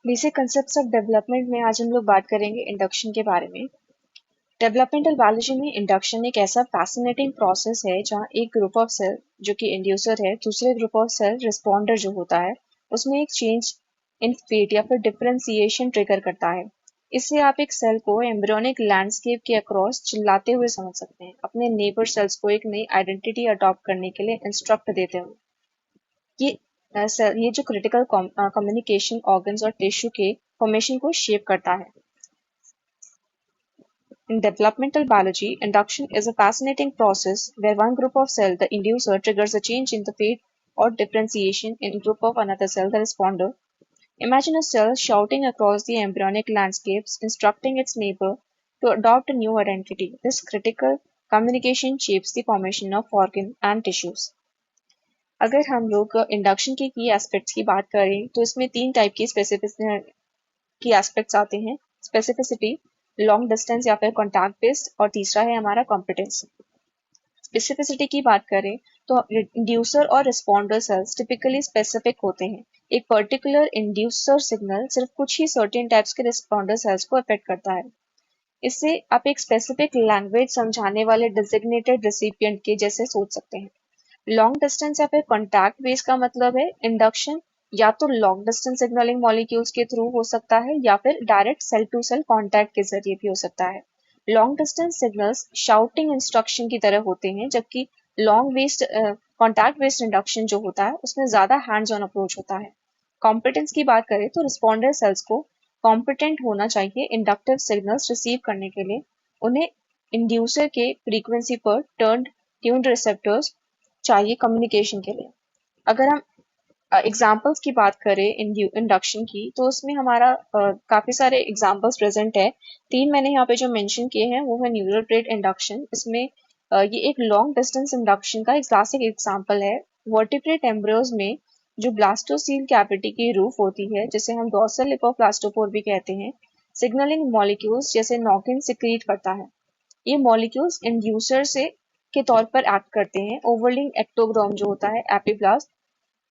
Basic concepts of development में आज हम लोग बात करेंगे इंडक्शन के बारे में। डेवलपमेंटल बायोलॉजी में इंडक्शन एक ऐसा फैसिनेटिंग प्रोसेस है जहाँ एक ग्रुप ऑफ सेल जो कि इंड्यूसर है, दूसरे ग्रुप ऑफ सेल रिस्पॉन्डर जो होता है, उसमें एक चेंज इन फेट या फिर डिफरेंशिएशन ट्रिगर करता है। इससे आप एक सेल को एम्ब्रियोनिक लैंडस्केप के अक्रॉस चिल्लाते हुए समझ सकते हैं, अपने नेबर सेल्स को एक नई आइडेंटिटी अडॉप्ट करने के लिए इंस्ट्रक्ट देते हुए। ये ये जो क्रिटिकल कम्युनिकेशन ऑर्गन्स और टिश्यू के फॉर्मेशन को शेप करता है। In developmental biology, induction is a fascinating process where one group of cell, the inducer, triggers a change in the fate or differentiation in group of another cell, the responder. Imagine a cell shouting across the embryonic landscapes, instructing its neighbor to adopt a new identity. This critical communication shapes the formation of organ and tissues. अगर हम लोग induction के की aspects की बात करें तो इसमें तीन टाइप की की एस्पेक्ट्स आते हैं। स्पेसिफिसिटी, लॉन्ग डिस्टेंस या फिर कॉन्टैक्ट बेस्ड, और तीसरा है हमारा कॉम्पिटेंस। स्पेसिफिसिटी की बात करें तो इंड्यूसर और रिस्पॉन्डर सेल्स टिपिकली स्पेसिफिक होते हैं। एक पर्टिकुलर इंड्यूसर सिग्नल सिर्फ कुछ ही सर्टेन टाइप्स के रिस्पॉन्डर सेल्स को अफेक्ट करता है। इससे आप एक स्पेसिफिक लैंग्वेज समझाने वाले डिजिग्नेटेड रिसिपिएंट के जैसे सोच सकते हैं। लॉन्ग डिस्टेंस या फिर कॉन्टैक्ट बेस का मतलब है इंडक्शन या तो लॉन्ग डिस्टेंस सिग्नलिंग मॉलिक्यूल्स के थ्रू हो सकता है या फिर direct cell to cell contact के जरिए भी हो सकता है। Long distance signals shouting instruction की तरह होते हैं, जबकि long based contact based induction जो होता है उसमें ज्यादा हैंड्स ऑन अप्रोच होता है। कॉम्पिटेंस की बात करें तो रिस्पॉन्डर सेल्स को कॉम्पिटेंट होना चाहिए इंडक्टिव सिग्नल्स रिसीव करने के लिए। उन्हें इंड्यूसर के फ्रीक्वेंसी पर ट्यून्ड रिसेप्टर्स चाहिए कम्युनिकेशन के लिए। अगर हम एग्जाम्पल्स की बात करें इंडक्शन की तो उसमें हमारा काफी सारे एग्जाम्पल्स प्रेजेंट है। तीन मैंने यहाँ पे जो मेंशन किए हैं वो है न्यूरल प्लेट इंडक्शन। इसमें ये एक लॉन्ग डिस्टेंस इंडक्शन का एक क्लासिक एग्जाम्पल है। वर्टिब्रेट एम्ब्रियोज में जो ब्लास्टोसील कैविटी की रूफ होती है, जिसे हम डोर्सल लिप ऑफ ब्लास्टोपोर भी कहते हैं, सिग्नलिंग मॉलिक्यूल्स जैसे नॉकिन सिक्रीट करता है। ये मॉलिक्यूल्स इंड्यूसर से के तौर पर एक्ट करते हैं। ओवरलिंग एक्टोग्राम जो होता है एपिब्लास्ट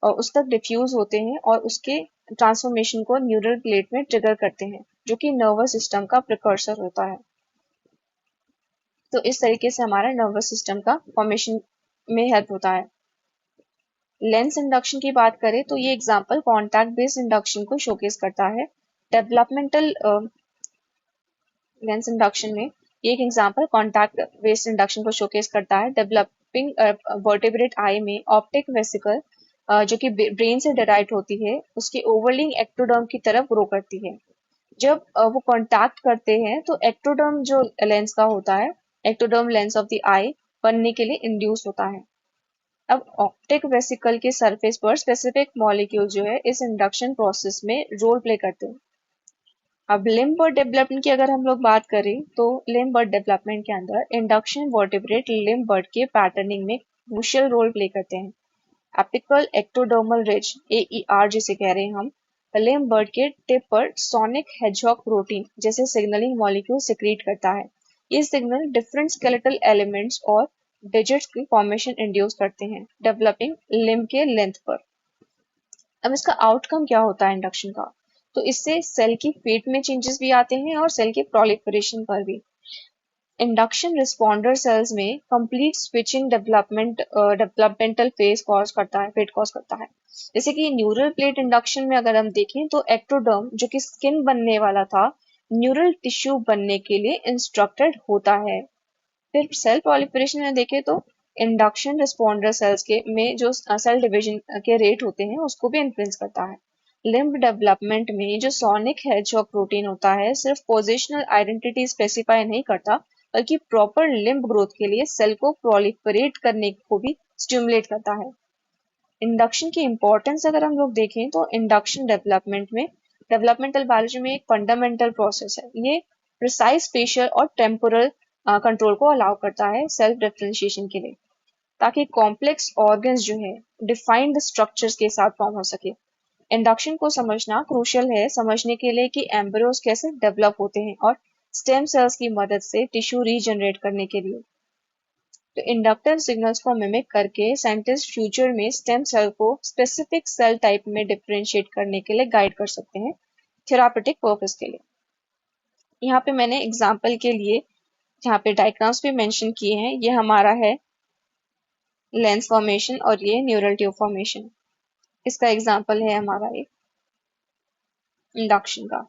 और उस तक डिफ्यूज होते हैं और उसके ट्रांसफॉर्मेशन को न्यूरल प्लेट में ट्रिगर करते हैं, जो कि नर्वस सिस्टम का प्रिकर्सर होता है। तो इस तरीके से हमारा नर्वस सिस्टम का फॉर्मेशन में हेल्प होता है। लेंस इंडक्शन की बात करें तो ये एग्जांपल कॉन्टैक्ट बेस्ड इंडक्शन को शोकेस करता है। डेवलपमेंटल लेंस इंडक्शन में ये एक एग्जांपल कॉन्टैक्ट बेस्ड इंडक्शन को शोकेस करता है। डेवलपिंग वर्टेब्रेट आई में ऑप्टिक वेसिकल जो कि ब्रेन से डेराइव होती है, उसकी ओवरलिंग एक्टोडर्म की तरफ ग्रो करती है। जब वो कांटेक्ट करते हैं तो एक्टोडर्म जो लेंस का होता है, एक्टोडर्म लेंस ऑफ द आई बनने के लिए इंड्यूस होता है। अब ऑप्टिक वेसिकल के सरफेस पर स्पेसिफिक मॉलिक्यूल जो है इस इंडक्शन प्रोसेस में रोल प्ले करते हैं। अब लिम्ब बर्ड डेवलपमेंट की अगर हम लोग बात करें तो लिम्ब बर्ड डेवलपमेंट के अंदर इंडक्शन वर्टिब्रेट लिम्ब बर्ड के पैटर्निंग में क्रूशियल रोल प्ले करते हैं। एपिकल एक्टोडर्मल रिज AER जिसे कह रहे हैं हम, लिम्ब बर्ड के टिप पर सोनिक हेजहॉग प्रोटीन जैसे सिग्नलिंग मॉलिक्यूल सिक्रीट करता है। ये सिग्नल डिफरेंट स्केलेटल एलिमेंट्स और डिजिट्स की फॉर्मेशन इंड्यूस करते हैं, डेवलपिंग लिम्ब के लेंथ पर। अब इसका आउटकम क्या होता है इंडक्शन का? तो इससे सेल की फेट में चेंजेस भी आते हैं और सेल के प्रोलिफरेशन पर भी। इंडक्शन रिस्पॉन्डर सेल्स में complete switching developmental fate cause करता है। जैसे कि न्यूरल प्लेट इंडक्शन में अगर हम देखें तो एक्टोडर्म जो कि स्किन बनने वाला था, न्यूरल टिश्यू बनने के लिए इंस्ट्रक्टेड होता है। फिर सेल प्रोलिफरेशन में देखें तो इंडक्शन रिस्पॉन्डर सेल्स के में जो सेल डिवीजन के रेट होते हैं उसको भी इन्फ्लुएंस करता है। लिम्ब डेवलपमेंट में जो सोनिक हेजहॉग प्रोटीन होता है सिर्फ पोजिशनल आइडेंटिटी स्पेसिफाई नहीं करता, बल्कि प्रॉपर लिम्ब ग्रोथ के लिए सेल को प्रोलिफरेट करने को भी स्टिमुलेट करता है। इंडक्शन की इंपॉर्टेंस अगर हम लोग देखें तो इंडक्शन डेवलपमेंट में डेवलपमेंटल बायोलॉजी में एक फंडामेंटल प्रोसेस है। ये प्रिसाइज स्पेशल और टेम्पोरल कंट्रोल को अलाउ करता है सेल्फ डिफरेंशिएशन के लिए, ताकि कॉम्प्लेक्स ऑर्गन्स जो है डिफाइंड स्ट्रक्चर्स के साथ फॉर्म हो सके। इंडक्शन को समझना क्रूशियल है समझने के लिए कि एम्ब्रियोज कैसे डेवलप होते हैं और स्टेम सेल्स की मदद से टिश्यू रीजनरेट करने के लिए। तो इंडक्टिव सिग्नल्स को मिमिक करके साइंटिस्ट फ्यूचर में स्टेम सेल को स्पेसिफिक सेल टाइप में डिफरेंशिएट करने के लिए गाइड कर सकते हैं, थेरापेटिक पर्पस के लिए। यहाँ पे मैंने एग्जाम्पल के लिए यहाँ पे डायग्राम्स भी मेंशन किए हैं। ये हमारा है लेंस फॉर्मेशन और ये न्यूरल ट्यूब फॉर्मेशन। इसका एग्जाम्पल है हमारा एक इंडक्शन का।